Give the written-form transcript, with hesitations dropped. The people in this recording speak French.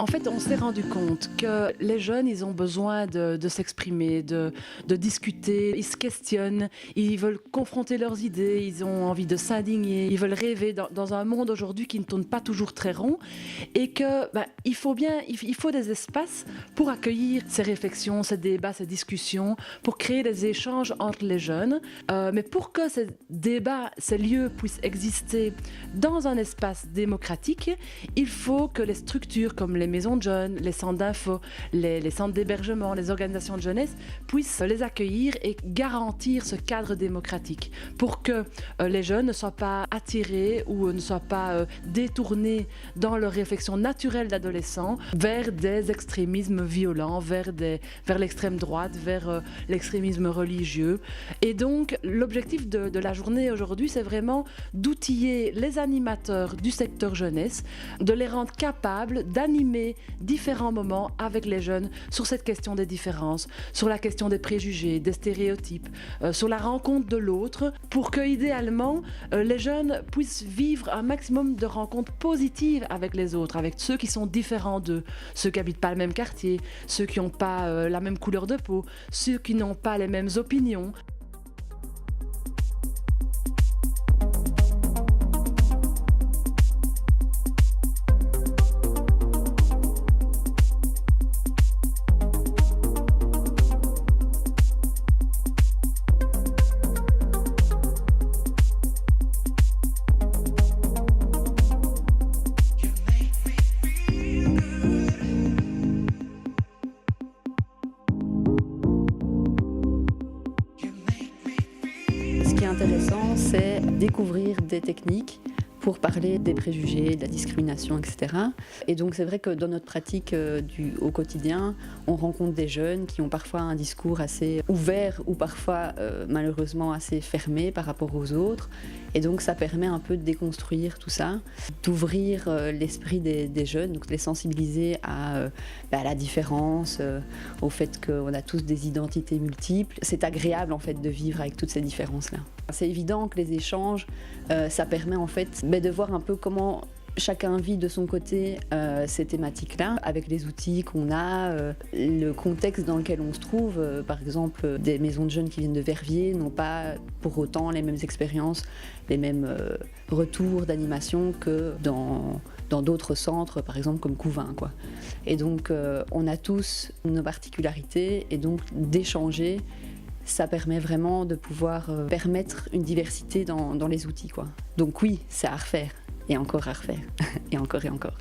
fait, on s'est rendu compte que les jeunes, ils ont besoin de s'exprimer, de discuter, ils se questionnent, ils veulent confronter leurs idées, ils ont envie de s'indigner, ils veulent rêver dans un monde aujourd'hui qui ne tourne pas toujours très rond et que il faut des espaces pour accueillir ces réflexions, ces débats, ces discussions, pour créer des échanges entre les jeunes. Mais pour que ces débats, ces lieux puissent exister dans un espace démocratique, il faut que les structures comme les maisons de jeunes, les centres d'info, les centres d'hébergement, les organisations de jeunesse puissent les accueillir et garantir ce cadre démocratique pour que les jeunes ne soient pas attirés ou ne soient pas détournés dans leur réflexion naturelle d'adolescents vers des extrémismes violents, vers l'extrême droite, vers l'extrémisme religieux. Et donc, l'objectif de la journée aujourd'hui, c'est vraiment d'outiller les animateurs du secteur jeunesse, de les rendre capables d'animer différents moments avec les jeunes sur cette question des différences, sur la question des préjugés, des stéréotypes, sur la rencontre de l'autre, pour que, idéalement, les jeunes puissent vivre un maximum de rencontres positives avec les autres, avec ceux qui sont différents d'eux, ceux qui n'habitent pas le même quartier, ceux qui n'ont pas la même couleur de peau, ceux qui n'ont pas les mêmes opinions. Ce qui est intéressant, c'est découvrir des techniques pour parler des préjugés, de la discrimination, etc. Et donc c'est vrai que dans notre pratique au quotidien, on rencontre des jeunes qui ont parfois un discours assez ouvert ou parfois malheureusement assez fermé par rapport aux autres. Et donc ça permet un peu de déconstruire tout ça, d'ouvrir l'esprit des jeunes, donc de les sensibiliser à la différence, au fait qu'on a tous des identités multiples. C'est agréable en fait de vivre avec toutes ces différences-là. C'est évident que les échanges, ça permet en fait de voir un peu comment chacun vit de son côté ces thématiques-là, avec les outils qu'on a, le contexte dans lequel on se trouve. Par exemple, des maisons de jeunes qui viennent de Verviers n'ont pas pour autant les mêmes expériences, les mêmes retours d'animation que dans d'autres centres, par exemple comme Couvain, quoi. Et donc, on a tous nos particularités et donc d'échanger, ça permet vraiment de pouvoir permettre une diversité dans les outils, quoi. Donc oui, c'est à refaire. Et encore à refaire. Et encore et encore.